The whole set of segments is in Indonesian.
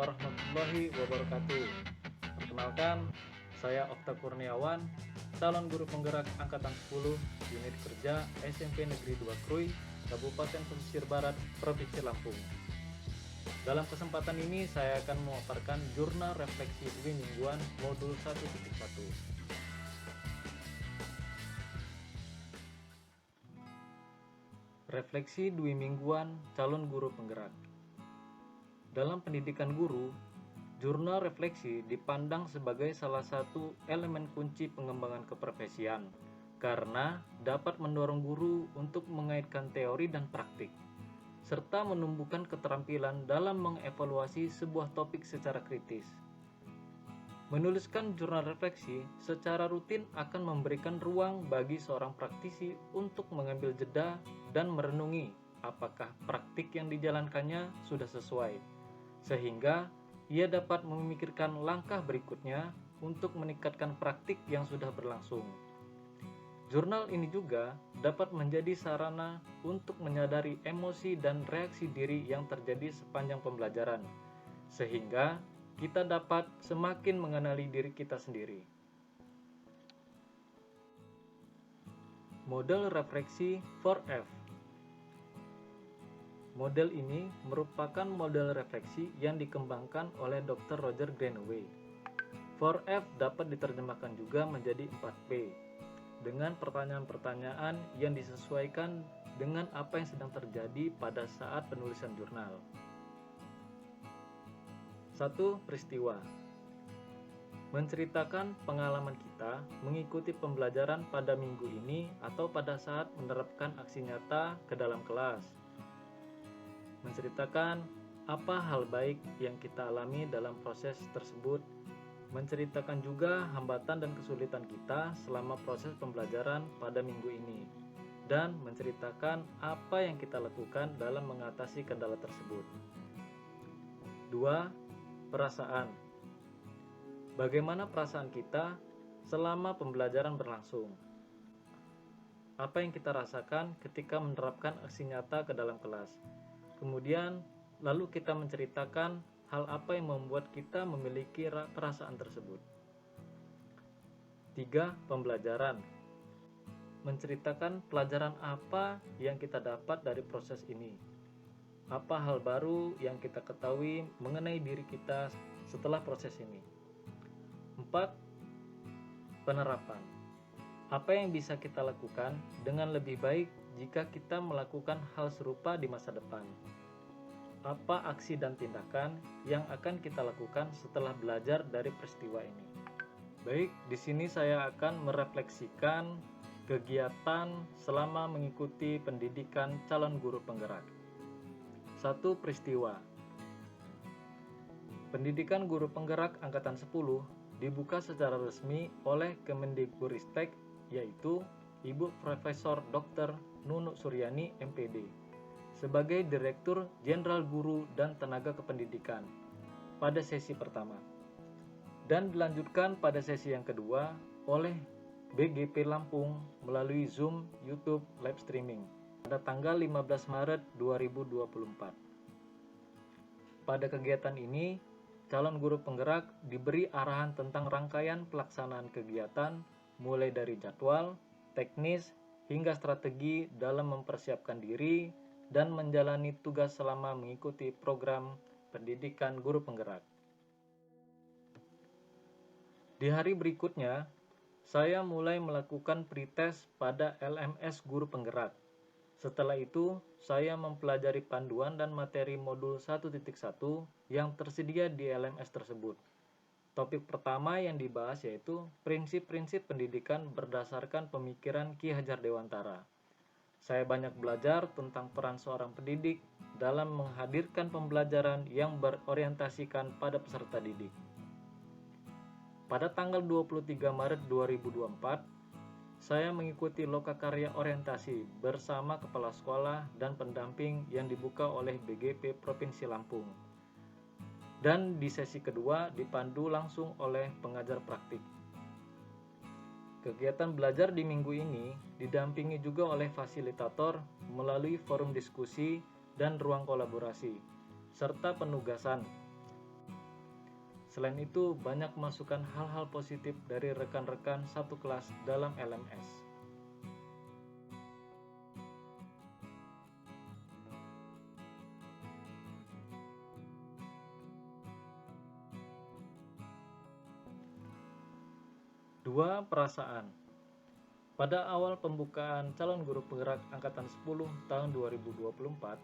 warahmatullahi wabarakatuh. Perkenalkan, saya Okta Kurniawan, calon guru penggerak Angkatan 10, Unit Kerja SMP Negeri 2 Krui, Kabupaten Pesisir Barat, Provinsi Lampung. Dalam kesempatan ini saya akan memaparkan jurnal refleksi dwi mingguan modul 1.1. Refleksi dwi mingguan calon guru penggerak. Dalam pendidikan guru, jurnal refleksi dipandang sebagai salah satu elemen kunci pengembangan keprofesian karena dapat mendorong guru untuk mengaitkan teori dan praktik, serta menumbuhkan keterampilan dalam mengevaluasi sebuah topik secara kritis. Menuliskan jurnal refleksi secara rutin akan memberikan ruang bagi seorang praktisi untuk mengambil jeda dan merenungi apakah praktik yang dijalankannya sudah sesuai, sehingga ia dapat memikirkan langkah berikutnya untuk meningkatkan praktik yang sudah berlangsung. Jurnal ini juga dapat menjadi sarana untuk menyadari emosi dan reaksi diri yang terjadi sepanjang pembelajaran, sehingga kita dapat semakin mengenali diri kita sendiri. Model refleksi 4F. Model ini merupakan model refleksi yang dikembangkan oleh Dr. Roger Greenaway. 4F dapat diterjemahkan juga menjadi 4P, dengan pertanyaan-pertanyaan yang disesuaikan dengan apa yang sedang terjadi pada saat penulisan jurnal. 1. Peristiwa. Menceritakan pengalaman kita mengikuti pembelajaran pada minggu ini atau pada saat menerapkan aksi nyata ke dalam kelas. Menceritakan apa hal baik yang kita alami dalam proses tersebut. Menceritakan juga hambatan dan kesulitan kita selama proses pembelajaran pada minggu ini. Dan menceritakan apa yang kita lakukan dalam mengatasi kendala tersebut. 2. Perasaan. Bagaimana perasaan kita selama pembelajaran berlangsung? Apa yang kita rasakan ketika menerapkan aksi nyata ke dalam kelas? Kemudian, lalu kita menceritakan hal apa yang membuat kita memiliki perasaan tersebut. 3. Pembelajaran. Menceritakan pelajaran apa yang kita dapat dari proses ini. Apa hal baru yang kita ketahui mengenai diri kita setelah proses ini. 4. Penerapan. Apa yang bisa kita lakukan dengan lebih baik jika kita melakukan hal serupa di masa depan? Apa aksi dan tindakan yang akan kita lakukan setelah belajar dari peristiwa ini? Baik, di sini saya akan merefleksikan kegiatan selama mengikuti pendidikan calon guru penggerak. 1. Peristiwa. Pendidikan guru penggerak Angkatan 10 dibuka secara resmi oleh Kemendikbudristek, yaitu Ibu Profesor Dr. Nunuk Suryani MPD, sebagai Direktur Jenderal Guru dan Tenaga Kependidikan pada sesi pertama, dan dilanjutkan pada sesi yang kedua oleh BGP Lampung melalui Zoom YouTube live streaming pada tanggal 15 Maret 2024. Pada kegiatan ini, calon guru penggerak diberi arahan tentang rangkaian pelaksanaan kegiatan mulai dari jadwal, teknis, hingga strategi dalam mempersiapkan diri dan menjalani tugas selama mengikuti program pendidikan guru penggerak. Di hari berikutnya, saya mulai melakukan pretest pada LMS guru penggerak. Setelah itu, saya mempelajari panduan dan materi modul 1.1 yang tersedia di LMS tersebut. Topik pertama yang dibahas yaitu prinsip-prinsip pendidikan berdasarkan pemikiran Ki Hajar Dewantara. Saya banyak belajar tentang peran seorang pendidik dalam menghadirkan pembelajaran yang berorientasikan pada peserta didik. Pada tanggal 23 Maret 2024, saya mengikuti lokakarya orientasi bersama kepala sekolah dan pendamping yang dibuka oleh BGP Provinsi Lampung. Dan di sesi kedua dipandu langsung oleh pengajar praktik. Kegiatan belajar di minggu ini didampingi juga oleh fasilitator melalui forum diskusi dan ruang kolaborasi, serta penugasan. Selain itu, banyak masukan hal-hal positif dari rekan-rekan satu kelas dalam LMS. Dua, perasaan. Pada awal pembukaan calon guru penggerak angkatan 10 tahun 2024,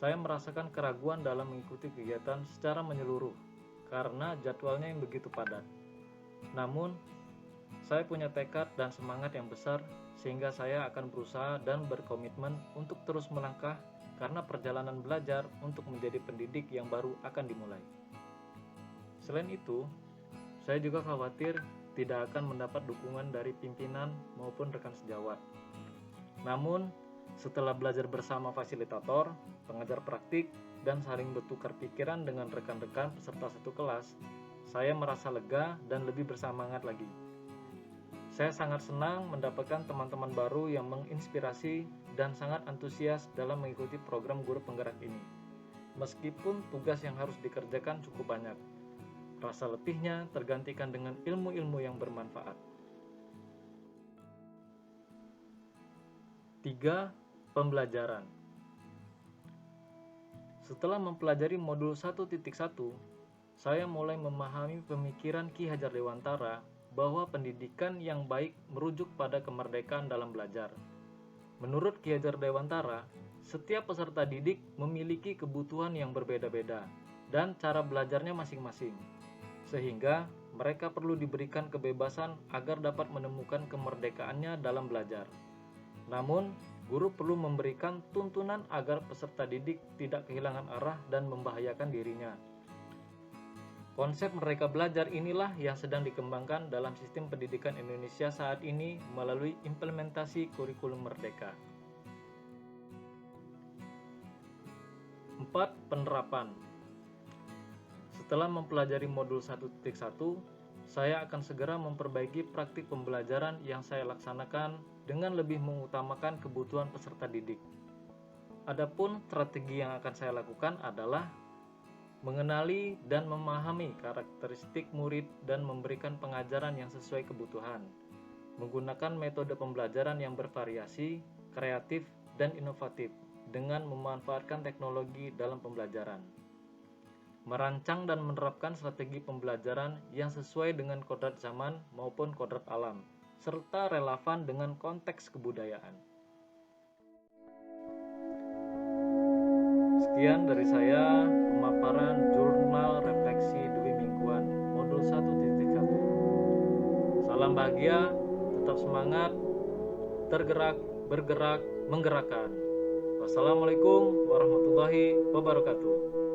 saya merasakan keraguan dalam mengikuti kegiatan secara menyeluruh karena jadwalnya yang begitu padat. Namun, saya punya tekad dan semangat yang besar sehingga saya akan berusaha dan berkomitmen untuk terus melangkah karena perjalanan belajar untuk menjadi pendidik yang baru akan dimulai. Selain itu, saya juga khawatir tidak akan mendapat dukungan dari pimpinan maupun rekan sejawat. Namun, setelah belajar bersama fasilitator, pengajar praktik, dan saling bertukar pikiran dengan rekan-rekan peserta satu kelas, saya merasa lega dan lebih bersemangat lagi. Saya sangat senang mendapatkan teman-teman baru yang menginspirasi dan sangat antusias dalam mengikuti program guru penggerak ini. Meskipun tugas yang harus dikerjakan cukup banyak, rasa letihnya tergantikan dengan ilmu-ilmu yang bermanfaat. 3. Pembelajaran. Setelah mempelajari modul 1.1, saya mulai memahami pemikiran Ki Hajar Dewantara bahwa pendidikan yang baik merujuk pada kemerdekaan dalam belajar. Menurut Ki Hajar Dewantara, setiap peserta didik memiliki kebutuhan yang berbeda-beda dan cara belajarnya masing-masing, sehingga mereka perlu diberikan kebebasan agar dapat menemukan kemerdekaannya dalam belajar. Namun, guru perlu memberikan tuntunan agar peserta didik tidak kehilangan arah dan membahayakan dirinya. Konsep merdeka belajar inilah yang sedang dikembangkan dalam sistem pendidikan Indonesia saat ini melalui implementasi kurikulum merdeka. 4. Penerapan. Setelah mempelajari modul 1.1, saya akan segera memperbaiki praktik pembelajaran yang saya laksanakan dengan lebih mengutamakan kebutuhan peserta didik. Adapun strategi yang akan saya lakukan adalah mengenali dan memahami karakteristik murid dan memberikan pengajaran yang sesuai kebutuhan, menggunakan metode pembelajaran yang bervariasi, kreatif, dan inovatif dengan memanfaatkan teknologi dalam pembelajaran. Merancang dan menerapkan strategi pembelajaran yang sesuai dengan kodrat zaman maupun kodrat alam, serta relevan dengan konteks kebudayaan. Sekian dari saya, pemaparan jurnal refleksi Dwi Mingguan, modul 1.1. Salam bahagia, tetap semangat, tergerak, bergerak, menggerakkan. Wassalamualaikum warahmatullahi wabarakatuh.